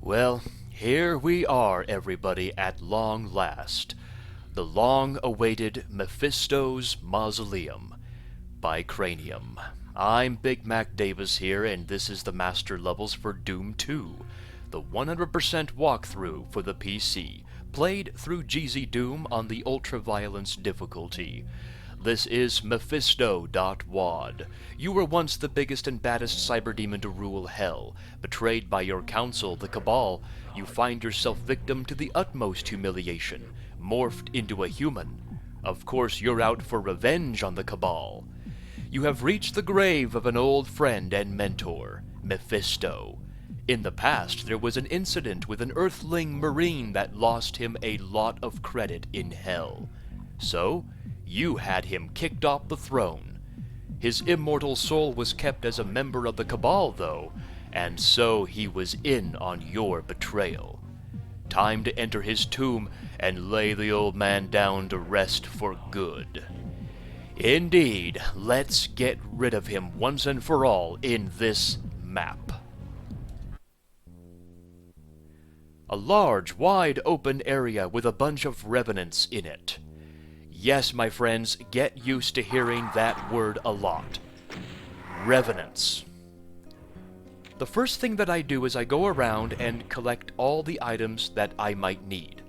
Well, here we are, everybody, at long last. The long-awaited Mephisto's Mausoleum by Cranium. I'm BigMacDavis here, and this is the master levels for Doom 2, the 100% walkthrough for the PC, played through GZDoom on the ultra-violence difficulty. This is Mephisto.wad. You were once the biggest and baddest cyber demon to rule hell. Betrayed by your council, the Cabal, you find yourself victim to the utmost humiliation, morphed into a human. Of course, you're out for revenge on the Cabal. You have reached the grave of an old friend and mentor, Mephisto. In the past, there was an incident with an Earthling Marine that lost him a lot of credit in hell. So, you had him kicked off the throne. His immortal soul was kept as a member of the Cabal, though, and so he was in on your betrayal. Time to enter his tomb and lay the old man down to rest for good. Indeed, let's get rid of him once and for all in this map. A large, wide open area with a bunch of revenants in it. Yes, my friends, get used to hearing that word a lot. Revenants. The first thing that I do is I go around and collect all the items that I might need.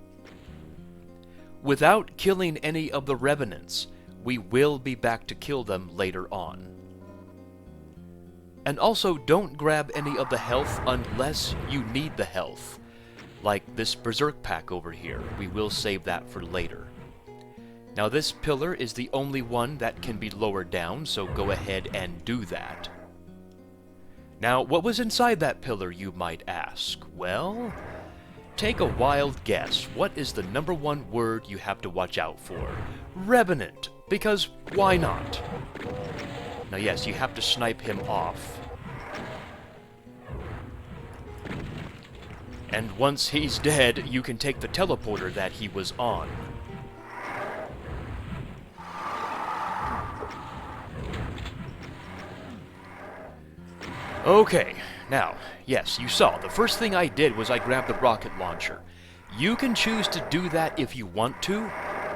Without killing any of the revenants, we will be back to kill them later on. And also, don't grab any of the health unless you need the health. Like this Berserk pack over here. We will save that for later. Now this pillar is the only one that can be lowered down, so go ahead and do that. Now, what was inside that pillar, you might ask? Well, take a wild guess. What is the #1 word you have to watch out for? Revenant, because why not? Now yes, you have to snipe him off. And once he's dead, you can take the teleporter that he was on. Okay, now, yes, you saw, the first thing I did was I grabbed the rocket launcher. You can choose to do that if you want to,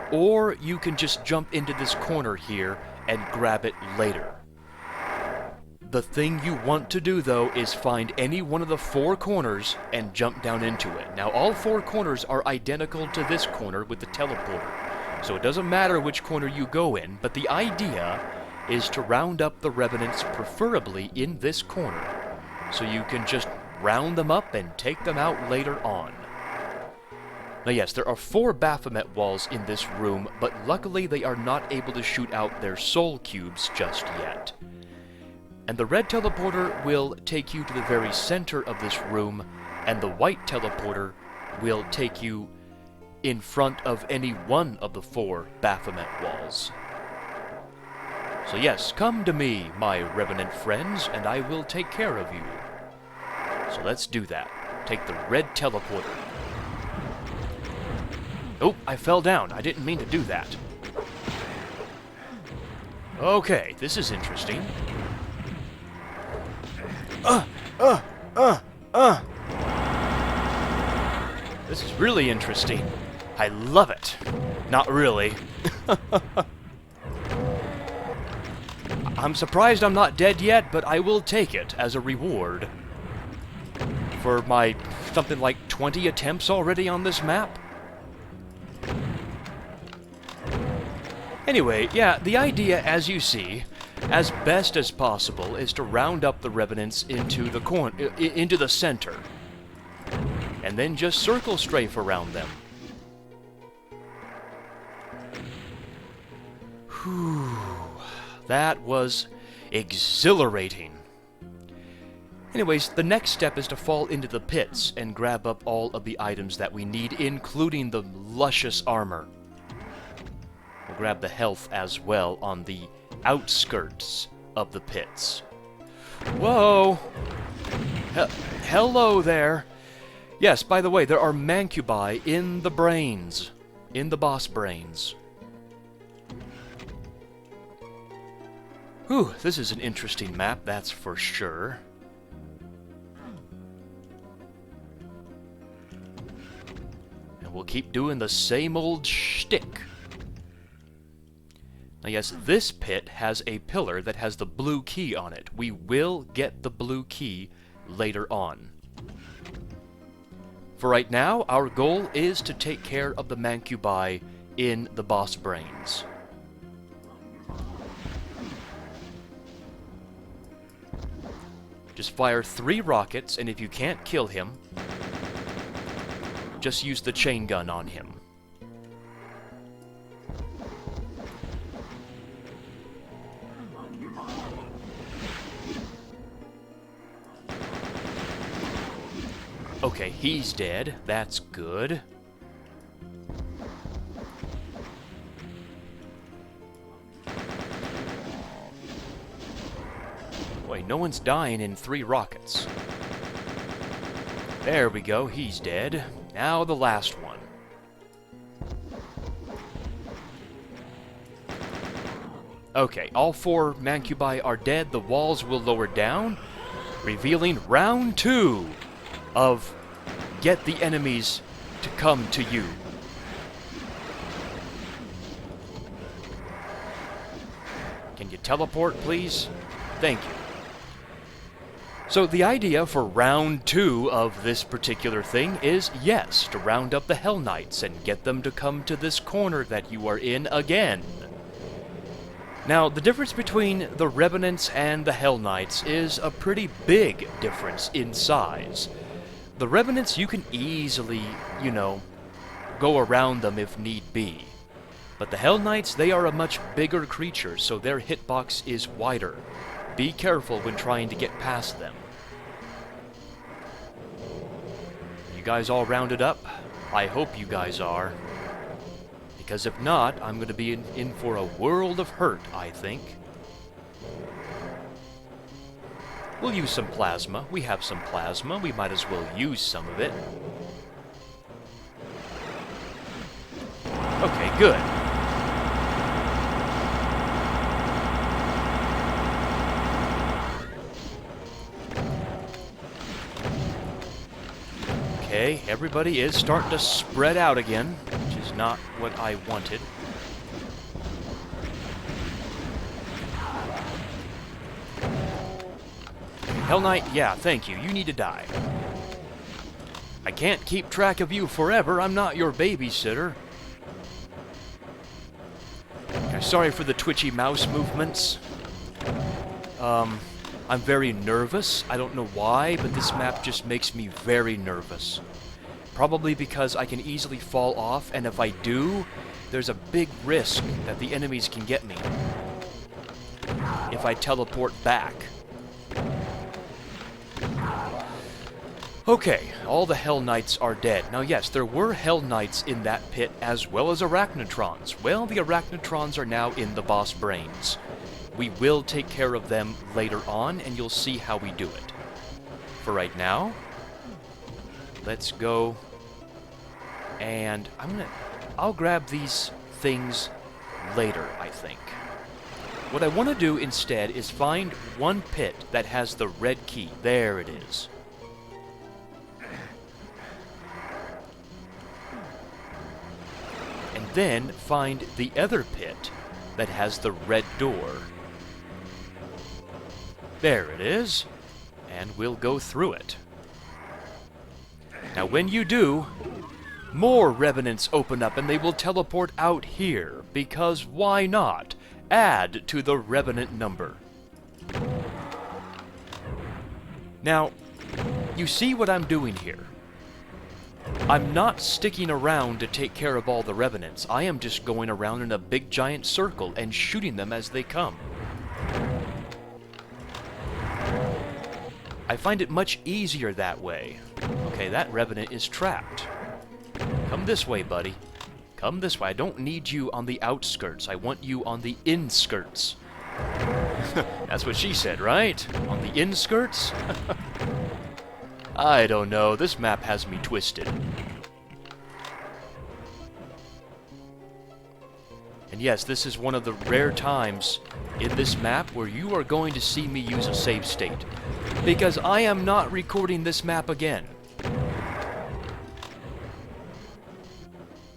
or you can just jump into this corner here and grab it later. The thing you want to do, though, is find any one of the 4 corners and jump down into it. Now, all 4 corners are identical to this corner with the teleporter, so it doesn't matter which corner you go in, but the idea is to round up the revenants, preferably in this corner, so you can just round them up and take them out later on. Now yes, there are 4 Baphomet walls in this room, but luckily they are not able to shoot out their soul cubes just yet. And the red teleporter will take you to the very center of this room, and the white teleporter will take you in front of any one of the 4 Baphomet walls. So yes, come to me, my revenant friends, and I will take care of you. So let's do that. Take the red teleporter. Oh, I fell down. I didn't mean to do that. Okay, this is interesting. This is really interesting. I love it. Not really. I'm surprised I'm not dead yet, but I will take it as a reward for my something like 20 attempts already on this map. Anyway, yeah, the idea, as you see, as best as possible, is to round up the revenants into the center, and then just circle strafe around them. Whew. That was exhilarating. Anyways, the next step is to fall into the pits and grab up all of the items that we need, including the luscious armor. We'll grab the health as well on the outskirts of the pits. Whoa! Hello there! Yes, by the way, there are mancubi in the brains. In the boss brains. Whew, this is an interesting map, that's for sure. We'll keep doing the same old shtick. Now yes, this pit has a pillar that has the blue key on it. We will get the blue key later on. For right now, our goal is to take care of the Mancubi in the boss brains. Just fire 3 rockets, and if you can't kill him, just use the chain gun on him. Okay, he's dead. That's good. Boy, no one's dying in 3 rockets. There we go, he's dead. Now the last one. Okay, all 4 Mancubi are dead. The walls will lower down, revealing round 2 of get the enemies to come to you. Can you teleport, please? Thank you. So the idea for round 2 of this particular thing is, yes, to round up the Hell Knights and get them to come to this corner that you are in again. Now, the difference between the Revenants and the Hell Knights is a pretty big difference in size. The Revenants, you can easily, you know, go around them if need be. But the Hell Knights, they are a much bigger creature, so their hitbox is wider. Be careful when trying to get past them. You guys all rounded up? I hope you guys are. Because if not, I'm going to be in for a world of hurt, I think. We'll use some plasma. We have some plasma. We might as well use some of it. Okay, good. Okay, everybody is starting to spread out again, which is not what I wanted. Hell Knight, yeah, thank you. You need to die. I can't keep track of you forever. I'm not your babysitter. Sorry for the twitchy mouse movements. I'm very nervous. I don't know why, but this map just makes me very nervous. Probably because I can easily fall off, and if I do, there's a big risk that the enemies can get me if I teleport back. Okay, all the Hell Knights are dead. Now yes, there were Hell Knights in that pit as well as Arachnitrons. Well, the Arachnitrons are now in the boss brains. We will take care of them later on, and you'll see how we do it. For right now, let's go, and I'll grab these things later, I think. What I want to do instead is find one pit that has the red key. There it is. And then find the other pit that has the red door. There it is, and we'll go through it. Now when you do, more Revenants open up and they will teleport out here, because why not? Add to the Revenant number. Now, you see what I'm doing here. I'm not sticking around to take care of all the Revenants. I am just going around in a big giant circle and shooting them as they come. I find it much easier that way. Okay, that Revenant is trapped. Come this way, buddy. Come this way. I don't need you on the outskirts. I want you on the inskirts. That's what she said, right? On the inskirts? I don't know. This map has me twisted. And yes, this is one of the rare times in this map where you are going to see me use a save state, because I am not recording this map again.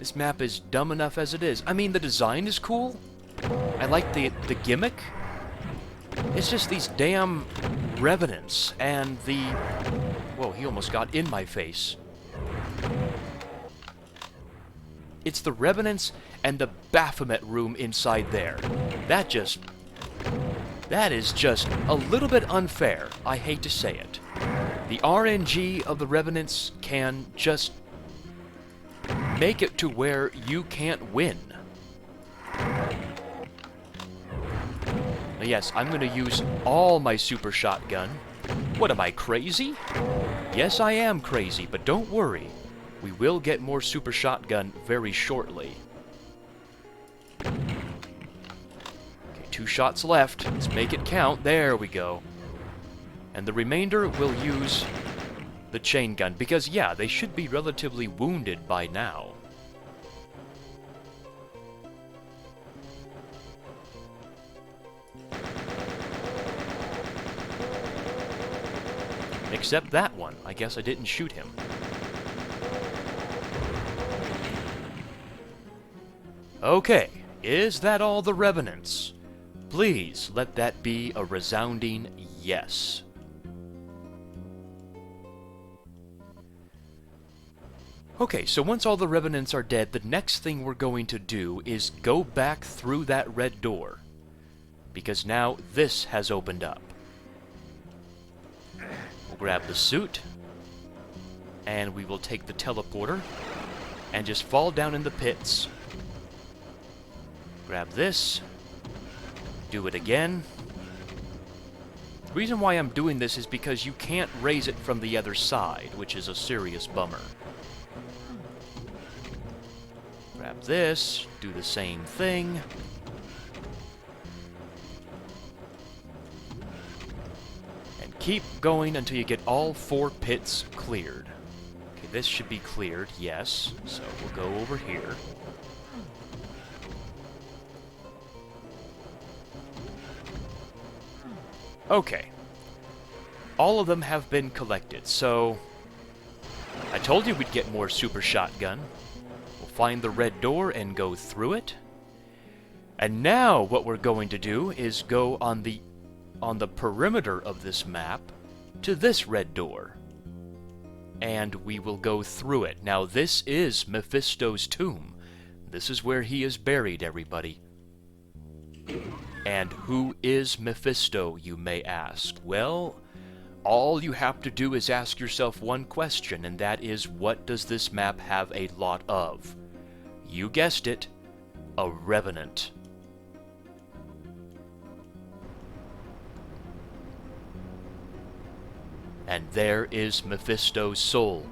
This map is dumb enough as it is. I mean, the design is cool. I like the gimmick. It's just these damn revenants and the... Whoa, he almost got in my face. It's the revenants and the Baphomet room inside there. That is just a little bit unfair. I hate to say it. The RNG of the revenants can just make it to where you can't win. Now, yes, I'm going to use all my super shotgun. What, am I crazy? Yes, I am crazy, but don't worry. We will get more super shotgun very shortly. Okay, 2 shots left. Let's make it count. There we go. And the remainder will use the chain gun, because, yeah, they should be relatively wounded by now. Except that one. I guess I didn't shoot him. Okay, is that all the revenants? Please let that be a resounding yes. Okay, so once all the revenants are dead, the next thing we're going to do is go back through that red door. Because now this has opened up. We'll grab the suit, and we will take the teleporter, and just fall down in the pits. Grab this, do it again. The reason why I'm doing this is because you can't raise it from the other side, which is a serious bummer. Grab this, do the same thing. And keep going until you get all 4 pits cleared. Okay, this should be cleared, yes. So we'll go over here. Okay. All of them have been collected, so... I told you we'd get more super shotgun. We'll find the red door and go through it. And now what we're going to do is go on the perimeter of this map to this red door. And we will go through it. Now this is Mephisto's tomb. This is where he is buried, everybody. And who is Mephisto, you may ask? Well, all you have to do is ask yourself one question, and that is, what does this map have a lot of? You guessed it, a revenant. And there is Mephisto's soul.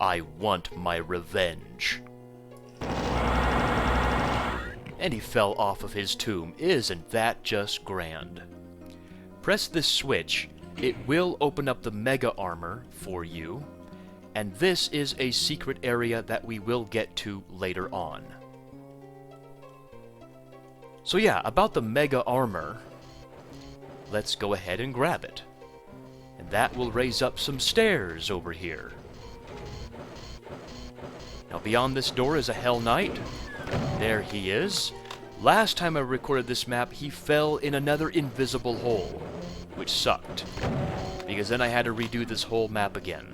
I want my revenge. And he fell off of his tomb. Isn't that just grand? Press this switch. It will open up the Mega Armour for you. And this is a secret area that we will get to later on. So yeah, about the Mega Armour, let's go ahead and grab it. And that will raise up some stairs over here. Now beyond this door is a Hell Knight. There he is. Last time I recorded this map, he fell in another invisible hole, which sucked, because then I had to redo this whole map again.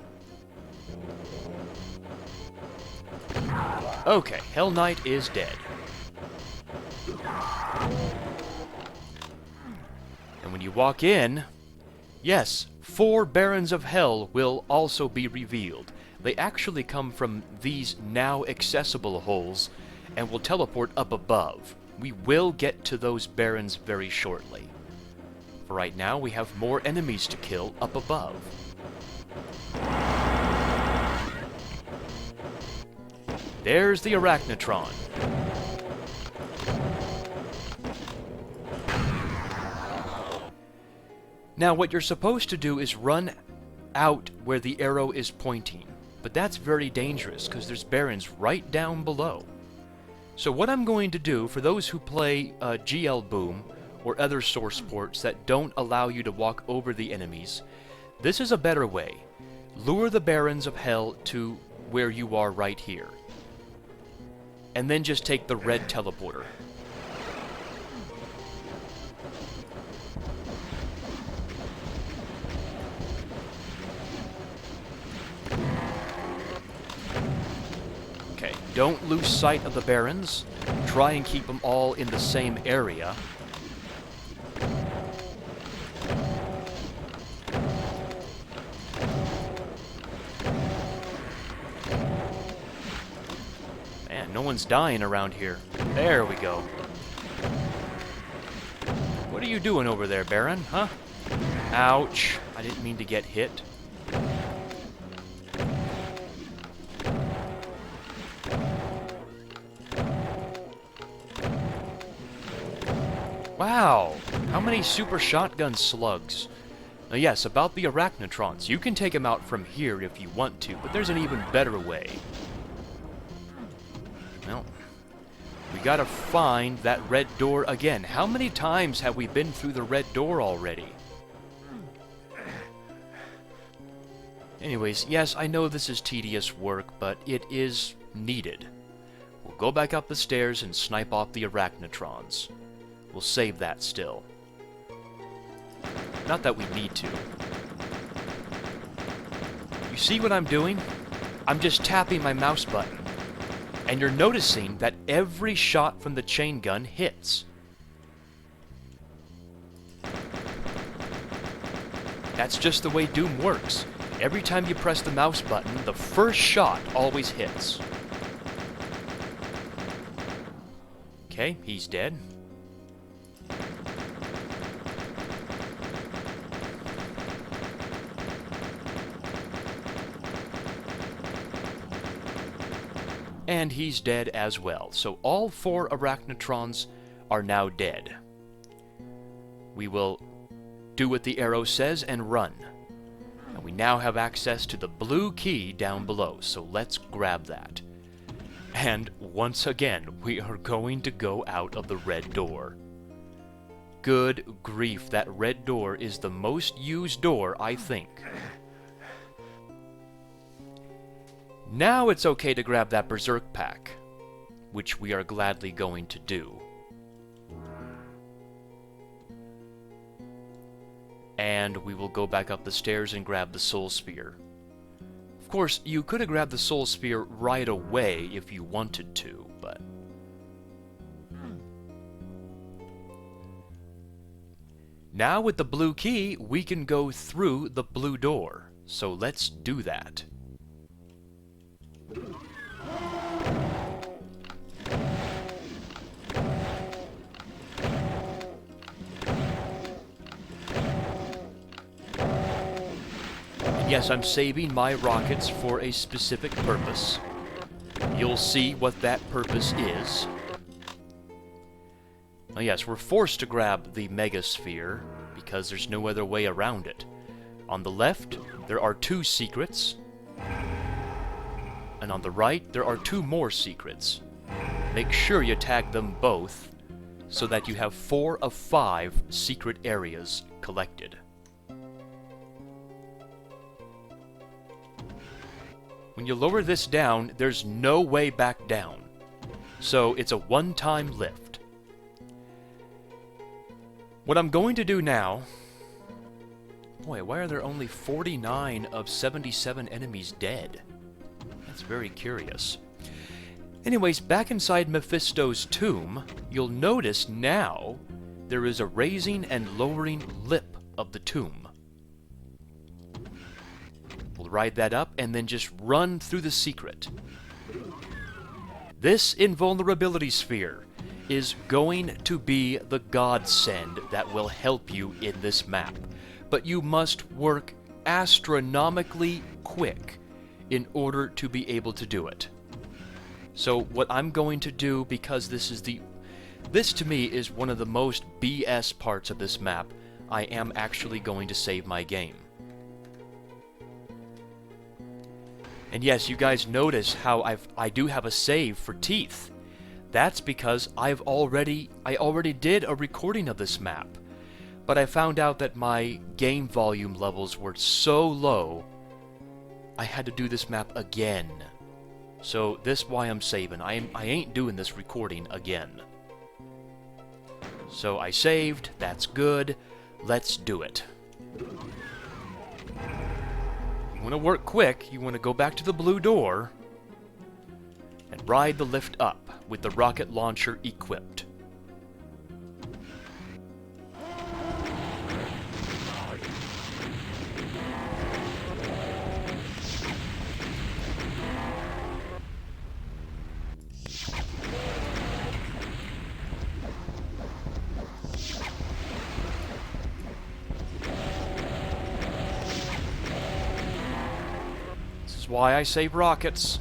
Okay, Hell Knight is dead. And when you walk in, yes, 4 Barons of Hell will also be revealed. They actually come from these now accessible holes and will teleport up above. We will get to those Barons very shortly. For right now, we have more enemies to kill up above. There's the Arachnid Ron. Now, what you're supposed to do is run out where the arrow is pointing. But that's very dangerous, because there's Barons right down below. So what I'm going to do, for those who play GZDoom or other source ports that don't allow you to walk over the enemies, this is a better way. Lure the Barons of Hell to where you are right here. and then just take the red teleporter. Okay, don't lose sight of the barons. Try and keep them all in the same area. Man, no one's dying around here. There we go. What are you doing over there, Baron, huh? Ouch. I didn't mean to get hit. Wow, how many super shotgun slugs? Now yes, about the Arachnitrons, you can take them out from here if you want to, but there's an even better way. Well, we gotta find that red door again. How many times have we been through the red door already? Anyways, yes, I know this is tedious work, but it is needed. We'll go back up the stairs and snipe off the Arachnitrons. We'll save that still. Not that we need to. You see what I'm doing? I'm just tapping my mouse button. And you're noticing that every shot from the chain gun hits. That's just the way Doom works. Every time you press the mouse button, the first shot always hits. Okay, he's dead. And he's dead as well. So all 4 Arachnitrons are now dead. We will do what the arrow says and run. And we now have access to the blue key down below, so let's grab that. And once again, we are going to go out of the red door. Good grief, that red door is the most used door, I think. Now it's okay to grab that Berserk pack, which we are gladly going to do. And we will go back up the stairs and grab the Soul Spear. Of course, you could have grabbed the Soul Spear right away if you wanted to, but... Now with the blue key, we can go through the blue door, so let's do that. Yes, I'm saving my rockets for a specific purpose. You'll see what that purpose is. Oh yes, we're forced to grab the Mega Sphere because there's no other way around it. On the left, there are 2 secrets. And on the right, there are 2 more secrets. Make sure you tag them both so that you have 4 of 5 secret areas collected. When you lower this down, there's no way back down. So it's a one-time lift. What I'm going to do now... Boy, why are there only 49 of 77 enemies dead? That's very curious. Anyways, back inside Mephisto's tomb, you'll notice now there is a raising and lowering lip of the tomb. We'll ride that up and then just run through the secret. This Invulnerability Sphere is going to be the godsend that will help you in this map. But you must work astronomically quick in order to be able to do it. So what I'm going to do, because this to me is one of the most BS parts of this map, I am actually going to save my game. And yes, you guys notice how I do have a save for teeth. That's because I already did a recording of this map. But I found out that my game volume levels were so low, I had to do this map again. So this why I'm saving. I ain't doing this recording again. So I saved. That's good. Let's do it. You want to work quick. You want to go back to the blue door and ride the lift up with the rocket launcher equipped. This is why I save rockets.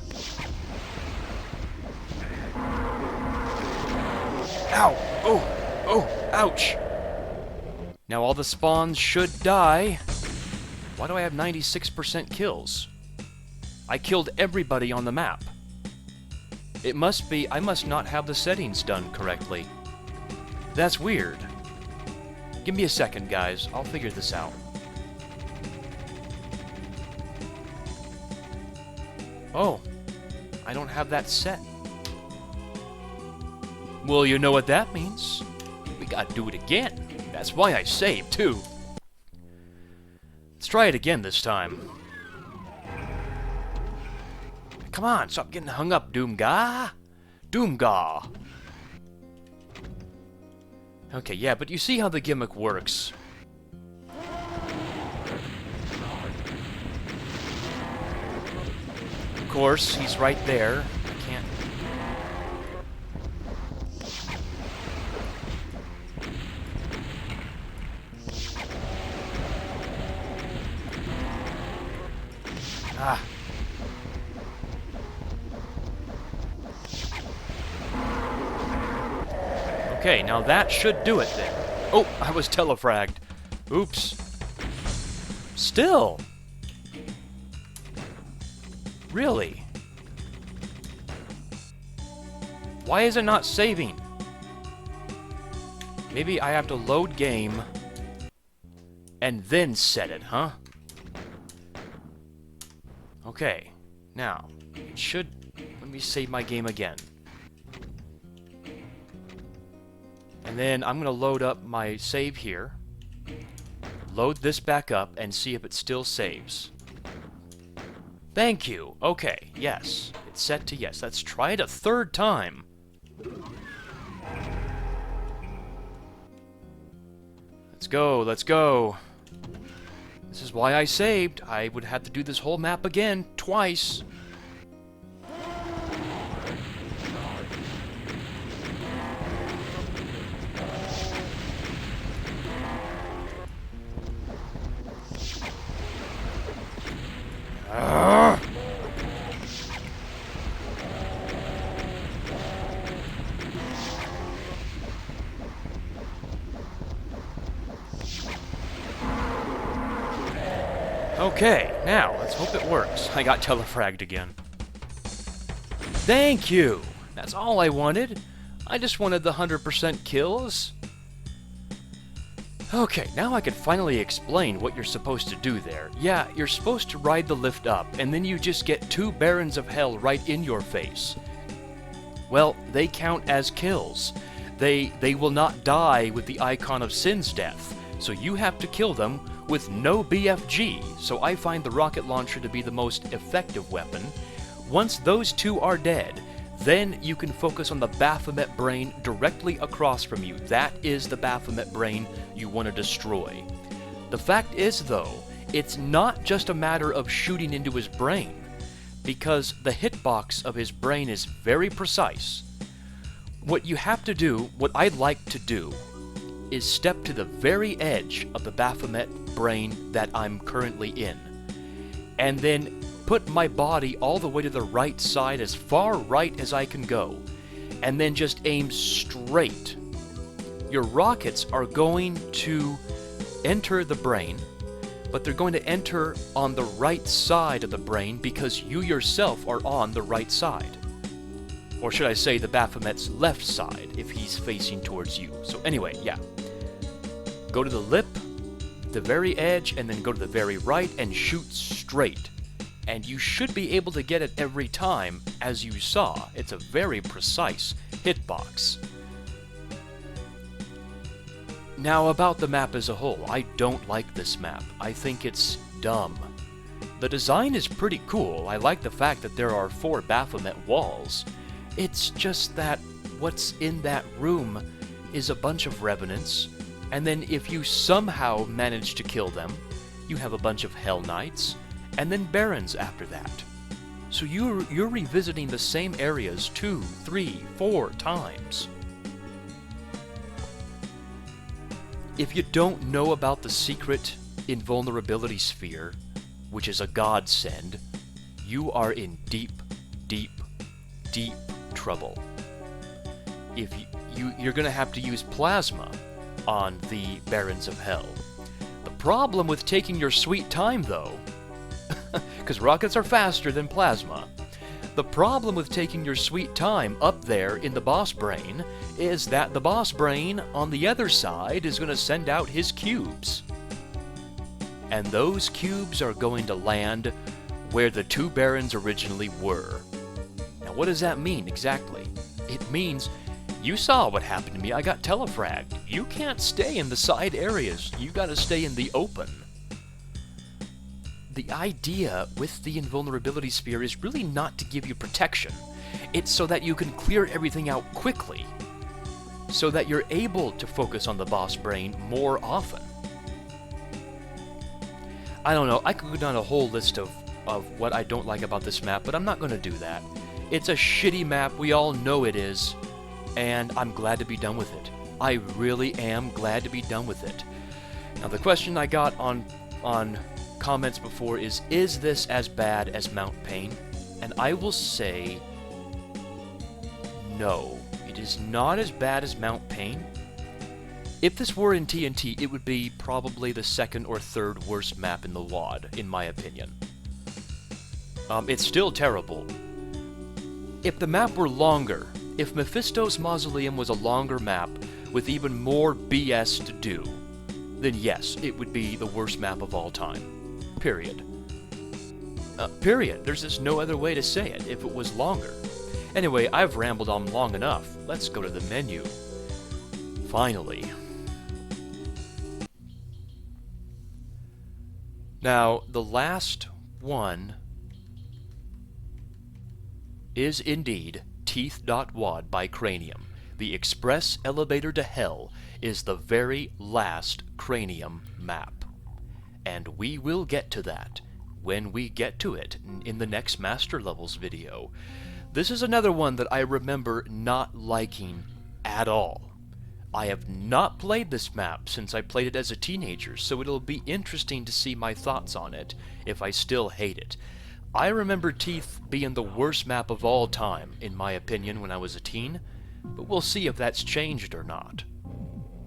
Ow! Oh! Oh! Ouch! Now all the spawns should die. Why do I have 96% kills? I killed everybody on the map. It must be... I must not have the settings done correctly. That's weird. Give me a second, guys. I'll figure this out. Oh. I don't have that set. Well, you know what that means. We gotta do it again. That's why I saved, too. Let's try it again this time. Come on, stop getting hung up, Doomga. Doomga. Okay, yeah, but you see how the gimmick works. Of course, he's right there. I can't... Ah. Okay, now that should do it then. Oh, I was telefragged. Oops. Still. Really? Why is it not saving? Maybe I have to load game and then set it, huh? Okay, now, it should... Let me save my game again. And then I'm going to load up my save here. Load this back up and see if it still saves. Thank you. Okay, yes. It's set to yes. Let's try it a third time. Let's go, let's go. This is why I saved. I would have to do this whole map again, twice. Okay, now, let's hope it works. I got telefragged again. Thank you! That's all I wanted. I just wanted the 100% kills. Okay, now I can finally explain what you're supposed to do there. Yeah, you're supposed to ride the lift up, and then you just get 2 Barons of Hell right in your face. Well, they count as kills. They will not die with the icon of Sin's death, so you have to kill them with no BFG, so I find the rocket launcher to be the most effective weapon. Once those 2 are dead, then you can focus on the Baphomet brain directly across from you. That is the Baphomet brain you want to destroy. The fact is, though, it's not just a matter of shooting into his brain, because the hitbox of his brain is very precise. What you have to do, what I'd like to do, is step to the very edge of the Baphomet brain that I'm currently in, and then put my body all the way to the right side, as far right as I can go, and then just aim straight. Your rockets are going to enter the brain, but they're going to enter on the right side of the brain because you yourself are on the right side. Or should I say the Baphomet's left side if he's facing towards you. So anyway, yeah. Go to the lip, the very edge, and then go to the very right and shoot straight. and you should be able to get it every time, as you saw. It's a very precise hitbox. Now, about the map as a whole, I don't like this map. I think it's dumb. The design is pretty cool. I like the fact that there are 4 Baphomet walls. It's just that what's in that room is a bunch of revenants, and then if you somehow manage to kill them, you have a bunch of Hell Knights, and then Barons after that. So you're revisiting the same areas 2, 3, 4 times. If you don't know about the secret Invulnerability Sphere, which is a godsend, you are in deep, deep, deep trouble. If you're going to have to use plasma on the Barons of Hell. The problem with taking your sweet time, though, because rockets are faster than plasma, the problem with taking your sweet time up there in the boss brain is that the boss brain on the other side is going to send out his cubes. And those cubes are going to land where the 2 Barons originally were. Now, what does that mean exactly? It means, you saw what happened to me. I got telefragged. You can't stay in the side areas. You gotta stay in the open. The idea with the Invulnerability Sphere is really not to give you protection. It's so that you can clear everything out quickly, so that you're able to focus on the boss brain more often. I don't know, I could go down a whole list of what I don't like about this map, but I'm not going to do that. It's a shitty map, we all know it is, and I'm glad to be done with it. I really am glad to be done with it. Now, the question I got on comments before is this as bad as Mount Pain? And I will say, no. It is not as bad as Mount Pain. If this were in TNT, it would be probably the 2nd or 3rd worst map in the WAD, in my opinion. It's still terrible. If the map were longer, if Mephisto's Mausoleum was a longer map with even more BS to do, then yes, it would be the worst map of all time. Period. Period. There's just no other way to say it if it was longer. Anyway, I've rambled on long enough. Let's go to the menu. Finally. Now, the last one is indeed Teeth.wad by Cranium. The Express Elevator to Hell is the very last Cranium map. And we will get to that when we get to it in the next Master Levels video. This is another one that I remember not liking at all. I have not played this map since I played it as a teenager, so it'll be interesting to see my thoughts on it if I still hate it. I remember Teeth being the worst map of all time, in my opinion, when I was a teen, but we'll see if that's changed or not.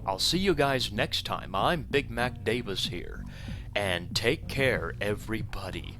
I'll see you guys next time. I'm BigMacDavis here, and take care, everybody.